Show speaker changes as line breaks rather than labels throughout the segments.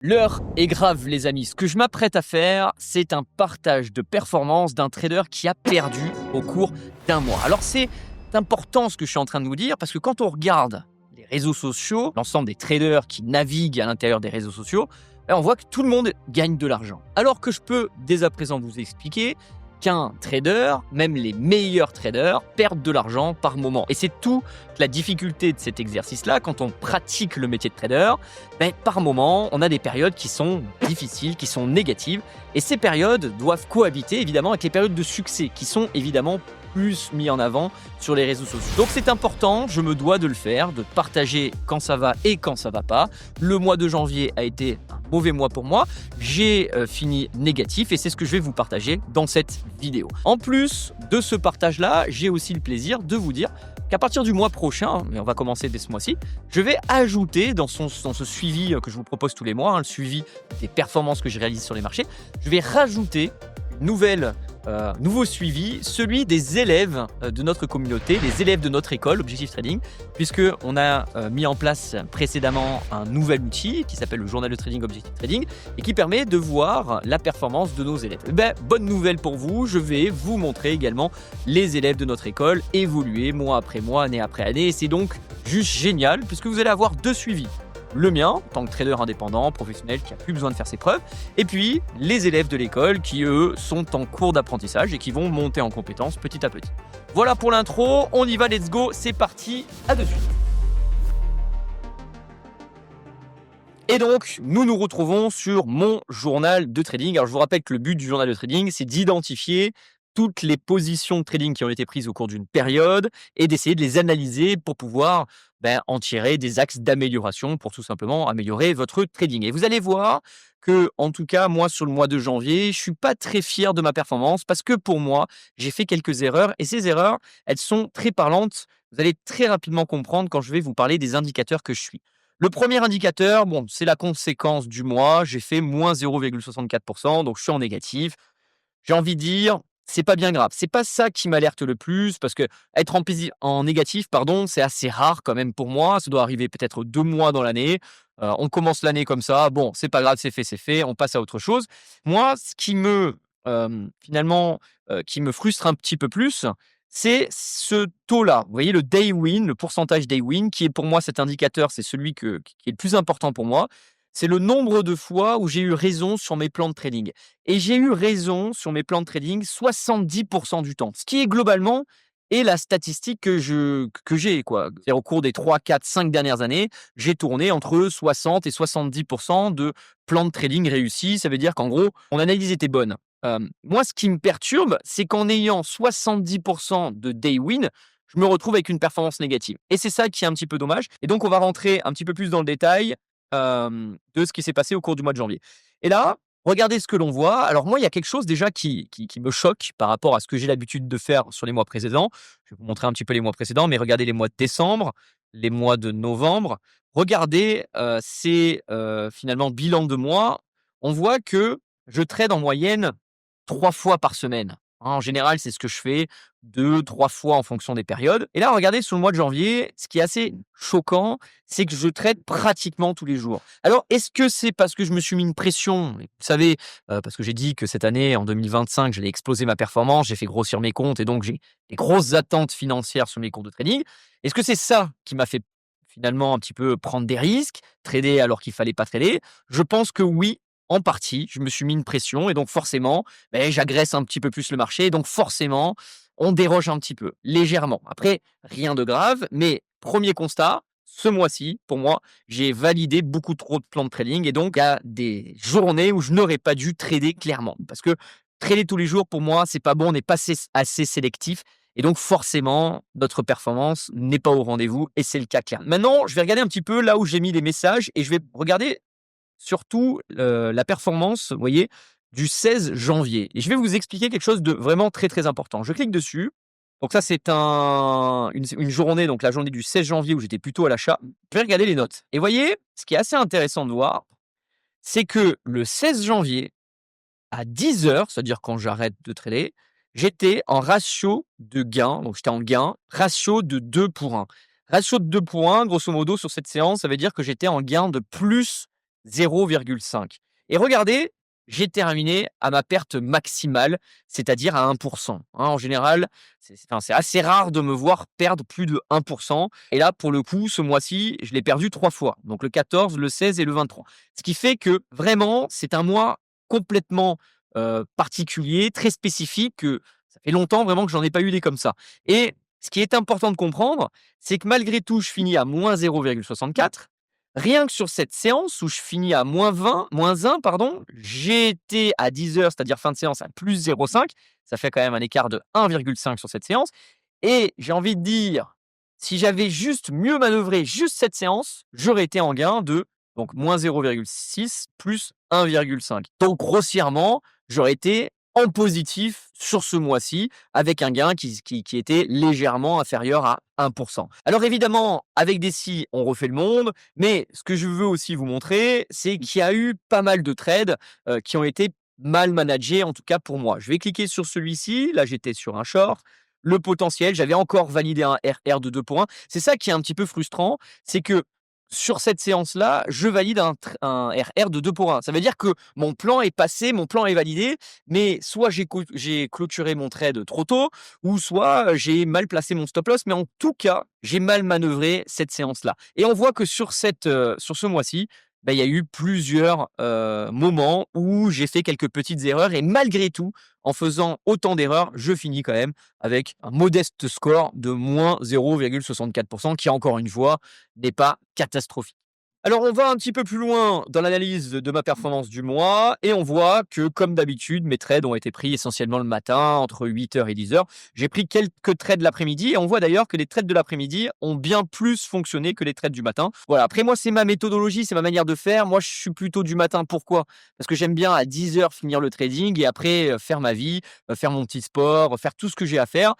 L'heure est grave, les amis. Ce que je m'apprête à faire, c'est un partage de performance d'un trader qui a perdu au cours d'un mois. Alors, c'est important ce que je suis en train de vous dire parce que quand on regarde les réseaux sociaux, l'ensemble des traders qui naviguent à l'intérieur des réseaux sociaux, on voit que tout le monde gagne de l'argent. Alors que je peux dès à présent vous expliquer qu'un trader, même les meilleurs traders, perdent de l'argent par moment. Et c'est toute la difficulté de cet exercice-là. Quand on pratique le métier de trader, par moment, on a des périodes qui sont difficiles, qui sont négatives. Et ces périodes doivent cohabiter évidemment avec les périodes de succès, qui sont évidemment plus mis en avant sur les réseaux sociaux. Donc c'est important, je me dois de le faire, de partager quand ça va et quand ça va pas. Le mois de janvier a été un mauvais mois pour moi. J'ai fini négatif et c'est ce que je vais vous partager dans cette vidéo. En plus de ce partage-là, j'ai aussi le plaisir de vous dire qu'à partir du mois prochain, mais on va commencer dès ce mois-ci, je vais ajouter dans ce suivi que je vous propose tous les mois, le suivi des performances que je réalise sur les marchés, je vais rajouter une nouveau suivi, celui des élèves de notre communauté, les élèves de notre école Objectif Trading, puisqu'on a mis en place précédemment un nouvel outil qui s'appelle le journal de trading Objectif Trading et qui permet de voir la performance de nos élèves. Bonne nouvelle pour vous, je vais vous montrer également les élèves de notre école évoluer mois après mois, année après année, et c'est donc juste génial puisque vous allez avoir deux suivis. Le mien, en tant que trader indépendant, professionnel, qui n'a plus besoin de faire ses preuves, et puis les élèves de l'école qui, eux, sont en cours d'apprentissage et qui vont monter en compétences petit à petit. Voilà pour l'intro, on y va, let's go, c'est parti, à de suite. Et donc, nous nous retrouvons sur mon journal de trading. Alors, je vous rappelle que le but du journal de trading, c'est d'identifier toutes les positions de trading qui ont été prises au cours d'une période et d'essayer de les analyser pour pouvoir en tirer des axes d'amélioration pour tout simplement améliorer votre trading. Et vous allez voir que, en tout cas, moi, sur le mois de janvier, je ne suis pas très fier de ma performance parce que pour moi, j'ai fait quelques erreurs et ces erreurs, elles sont très parlantes. Vous allez très rapidement comprendre quand je vais vous parler des indicateurs que je suis. Le premier indicateur, c'est la conséquence du mois. J'ai fait moins 0,64%, donc je suis en négatif. J'ai envie de dire, c'est pas bien grave. C'est pas ça qui m'alerte le plus parce que être en négatif, c'est assez rare quand même pour moi. Ça doit arriver peut-être 2 mois dans l'année. On commence l'année comme ça. Bon, c'est pas grave, c'est fait. On passe à autre chose. Moi, ce qui me finalement, qui me frustre un petit peu plus, c'est ce taux-là. Vous voyez le day win, le pourcentage day win, qui est pour moi cet indicateur, c'est celui qui est le plus important pour moi. C'est le nombre de fois où j'ai eu raison sur mes plans de trading. Et j'ai eu raison sur mes plans de trading 70% du temps. Ce qui est globalement est la statistique que j'ai, quoi. C'est au cours des 3, 4, 5 dernières années, j'ai tourné entre 60 et 70% de plans de trading réussis. Ça veut dire qu'en gros, mon analyse était bonne. Moi, ce qui me perturbe, c'est qu'en ayant 70% de day win, je me retrouve avec une performance négative. Et c'est ça qui est un petit peu dommage. Et donc, on va rentrer un petit peu plus dans le détail de ce qui s'est passé au cours du mois de janvier. Et là, regardez ce que l'on voit. Alors moi, il y a quelque chose déjà qui me choque par rapport à ce que j'ai l'habitude de faire sur les mois précédents. Je vais vous montrer un petit peu les mois précédents, mais regardez les mois de décembre, les mois de novembre. Regardez ces finalement bilans de mois. On voit que je trade en moyenne 3 fois par semaine. En général, c'est ce que je fais 2, 3 fois en fonction des périodes. Et là, regardez, sur le mois de janvier, ce qui est assez choquant, c'est que je trade pratiquement tous les jours. Alors, est-ce que c'est parce que je me suis mis une pression? Vous savez, parce que j'ai dit que cette année, en 2025, j'allais exploser ma performance, j'ai fait grossir mes comptes et donc j'ai des grosses attentes financières sur mes comptes de trading. Est-ce que c'est ça qui m'a fait finalement un petit peu prendre des risques, trader alors qu'il fallait pas trader? Je pense que oui, en partie, je me suis mis une pression et donc forcément, j'agresse un petit peu plus le marché et donc forcément, on déroge un petit peu, légèrement. Après, rien de grave, mais premier constat, ce mois-ci, pour moi, j'ai validé beaucoup trop de plans de trading et donc il y a des journées où je n'aurais pas dû trader clairement. Parce que trader tous les jours, pour moi, c'est pas bon, on n'est pas assez sélectif et donc forcément, notre performance n'est pas au rendez-vous et c'est le cas clair. Maintenant, je vais regarder un petit peu là où j'ai mis les messages et je vais regarder surtout la performance, vous voyez, du 16 janvier. Et je vais vous expliquer quelque chose de vraiment très, très important. Je clique dessus. Donc ça, c'est une journée, donc la journée du 16 janvier où j'étais plutôt à l'achat. Je vais regarder les notes. Et vous voyez, ce qui est assez intéressant de voir, c'est que le 16 janvier, à 10 heures, c'est-à-dire quand j'arrête de trader, j'étais en ratio de gain, donc j'étais en gain, ratio de 2 pour 1. Ratio de 2 pour 1, grosso modo, sur cette séance, ça veut dire que j'étais en gain de plus 0,5. Et regardez, j'ai terminé à ma perte maximale, c'est-à-dire à 1%. En général, c'est assez rare de me voir perdre plus de 1%. Et là, pour le coup, ce mois-ci, je l'ai perdu 3 fois. Donc le 14, le 16 et le 23. Ce qui fait que vraiment, c'est un mois complètement particulier, très spécifique, que ça fait longtemps vraiment que j'en ai pas eu des comme ça. Et ce qui est important de comprendre, c'est que malgré tout, je finis à moins 0,64. Rien que sur cette séance où je finis à -20, -1 pardon, j'ai été à 10 heures, c'est-à-dire fin de séance, à plus 0,5. Ça fait quand même un écart de 1,5 sur cette séance. Et j'ai envie de dire, si j'avais juste mieux manœuvré juste cette séance, j'aurais été en gain de donc moins 0,6 plus 1,5. Donc grossièrement, j'aurais été en positif sur ce mois-ci avec un gain qui était légèrement inférieur à 1%. Alors évidemment, avec des si, on refait le monde, mais ce que je veux aussi vous montrer, c'est qu'il y a eu pas mal de trades qui ont été mal managés, en tout cas pour moi. Je vais cliquer sur celui-ci, là j'étais sur un short, le potentiel, j'avais encore validé un RR de 2 pour 1. C'est ça qui est un petit peu frustrant, c'est que sur cette séance-là, je valide un RR de 2 pour 1. Ça veut dire que mon plan est passé, mon plan est validé, mais soit j'ai clôturé mon trade trop tôt, ou soit j'ai mal placé mon stop loss, mais en tout cas, j'ai mal manœuvré cette séance-là. Et on voit que sur ce mois-ci, bah, il y a eu plusieurs moments où j'ai fait quelques petites erreurs et malgré tout, en faisant autant d'erreurs, je finis quand même avec un modeste score de moins 0,64% qui, encore une fois, n'est pas catastrophique. Alors, on va un petit peu plus loin dans l'analyse de ma performance du mois et on voit que, comme d'habitude, mes trades ont été pris essentiellement le matin, entre 8 heures et 10 heures. J'ai pris quelques trades l'après-midi et on voit d'ailleurs que les trades de l'après-midi ont bien plus fonctionné que les trades du matin. Voilà, après moi, c'est ma méthodologie, c'est ma manière de faire. Moi, je suis plutôt du matin. Pourquoi? Parce que j'aime bien à 10 heures finir le trading et après faire ma vie, faire mon petit sport, faire tout ce que j'ai à faire,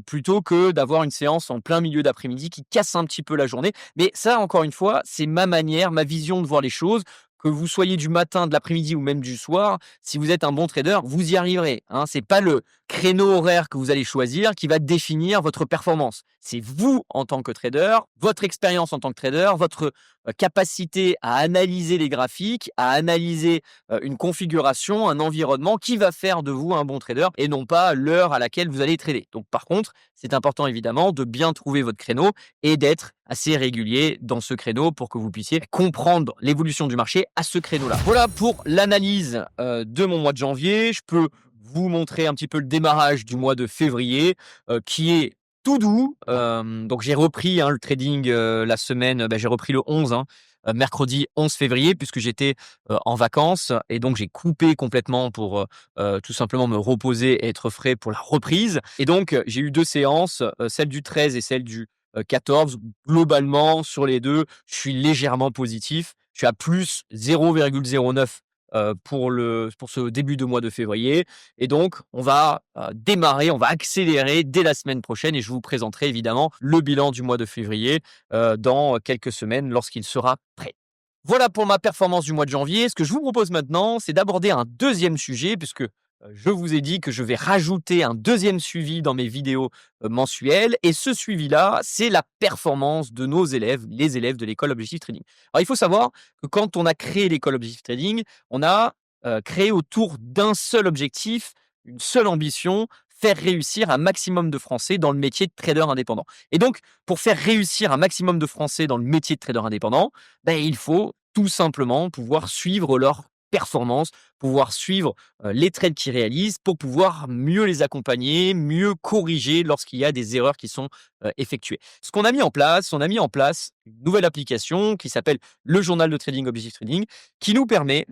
plutôt que d'avoir une séance en plein milieu d'après-midi qui casse un petit peu la journée. Mais ça, encore une fois, c'est ma manière, ma vision de voir les choses. Que vous soyez du matin, de l'après-midi ou même du soir, si vous êtes un bon trader, vous y arriverez. C'est pas le créneau horaire que vous allez choisir qui va définir votre performance. C'est vous en tant que trader, votre expérience en tant que trader, votre capacité à analyser les graphiques, à analyser une configuration, un environnement qui va faire de vous un bon trader et non pas l'heure à laquelle vous allez trader. Donc par contre, c'est important évidemment de bien trouver votre créneau et d'être assez régulier dans ce créneau pour que vous puissiez comprendre l'évolution du marché à ce créneau-là. Voilà pour l'analyse de mon mois de janvier. Je peux vous montrer un petit peu le démarrage du mois de février qui est tout doux. Donc j'ai repris le trading la semaine, j'ai repris le 11, mercredi 11 février puisque j'étais en vacances et donc j'ai coupé complètement pour tout simplement me reposer et être frais pour la reprise. Et donc j'ai eu 2 séances, celle du 13 et celle du 14. Globalement, sur les 2, je suis légèrement positif. Je suis à plus 0,09 pour ce début de mois de février. Et donc, on va démarrer, on va accélérer dès la semaine prochaine et je vous présenterai évidemment le bilan du mois de février dans quelques semaines lorsqu'il sera prêt. Voilà pour ma performance du mois de janvier. Ce que je vous propose maintenant, c'est d'aborder un deuxième sujet puisque je vous ai dit que je vais rajouter un deuxième suivi dans mes vidéos mensuelles. Et ce suivi-là, c'est la performance de nos élèves, les élèves de l'école Objectif Trading. Alors, il faut savoir que quand on a créé l'école Objectif Trading, on a créé autour d'un seul objectif, une seule ambition, faire réussir un maximum de Français dans le métier de trader indépendant. Et donc, pour faire réussir un maximum de Français dans le métier de trader indépendant, il faut tout simplement pouvoir suivre leur performance, pouvoir suivre les trades qu'ils réalisent pour pouvoir mieux les accompagner, mieux corriger lorsqu'il y a des erreurs qui sont effectuées. Ce qu'on a mis en place, on a mis en place une nouvelle application qui s'appelle le journal de trading Objectif Trading, qui nous permet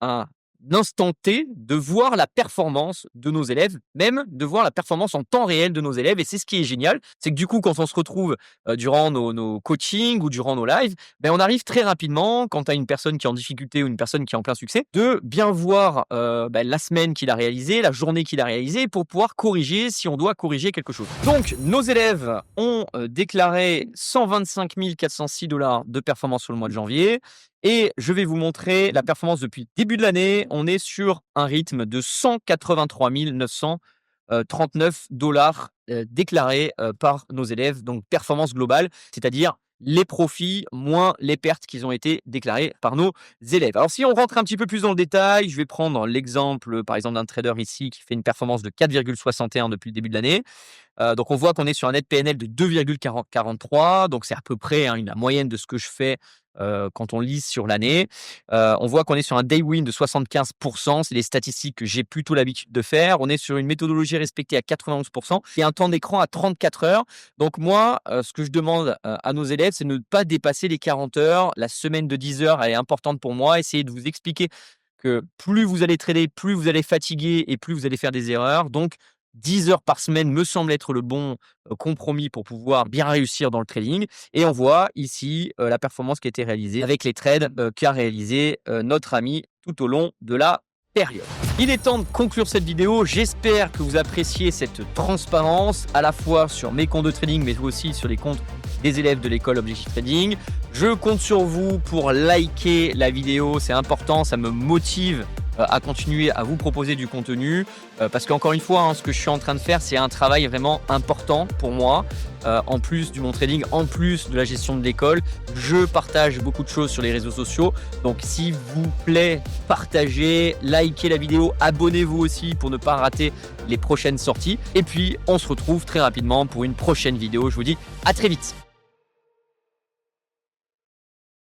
un instant T de voir la performance de nos élèves, même de voir la performance en temps réel de nos élèves. Et c'est ce qui est génial, c'est que du coup, quand on se retrouve durant nos coachings ou durant nos lives, on arrive très rapidement, quand tu as une personne qui est en difficulté ou une personne qui est en plein succès, de bien voir la semaine qu'il a réalisée, la journée qu'il a réalisée, pour pouvoir corriger si on doit corriger quelque chose. Donc, nos élèves ont déclaré 125 406 $ de performance sur le mois de janvier. Et je vais vous montrer la performance depuis le début de l'année. On est sur un rythme de 183 939 $ déclarés par nos élèves. Donc, performance globale, c'est-à-dire les profits moins les pertes qui ont été déclarées par nos élèves. Alors si on rentre un petit peu plus dans le détail, je vais prendre l'exemple, par exemple, d'un trader ici qui fait une performance de 4,61 depuis le début de l'année. Donc on voit qu'on est sur un net PNL de 2,43, donc c'est à peu près, hein, la moyenne de ce que je fais, quand on lise sur l'année. On voit qu'on est sur un day win de 75 c'est les statistiques que j'ai plutôt l'habitude de faire. On est sur une méthodologie respectée à 91 et un temps d'écran à 34 heures. Donc moi, ce que je demande, à nos élèves, c'est de ne pas dépasser les 40 heures. La semaine de 10 heures, elle est importante pour moi. Essayer de vous expliquer que plus vous allez trader, plus vous allez fatiguer et plus vous allez faire des erreurs. Donc 10 heures par semaine me semble être le bon, compromis pour pouvoir bien réussir dans le trading et on voit ici, la performance qui a été réalisée avec les trades, qu'a réalisé, notre ami tout au long de la période. Il est temps de conclure cette vidéo. J'espère que vous appréciez cette transparence à la fois sur mes comptes de trading mais aussi sur les comptes des élèves de l'école Objectif Trading. Je compte sur vous pour liker la vidéo, c'est important, ça me motive à continuer à vous proposer du contenu parce qu'encore une fois, hein, ce que je suis en train de faire, c'est un travail vraiment important pour moi. En plus du mon trading, en plus de la gestion de l'école, je partage beaucoup de choses sur les réseaux sociaux. Donc s'il vous plaît, partagez, likez la vidéo, abonnez-vous aussi pour ne pas rater les prochaines sorties. Et puis on se retrouve très rapidement pour une prochaine vidéo. Je vous dis à très vite.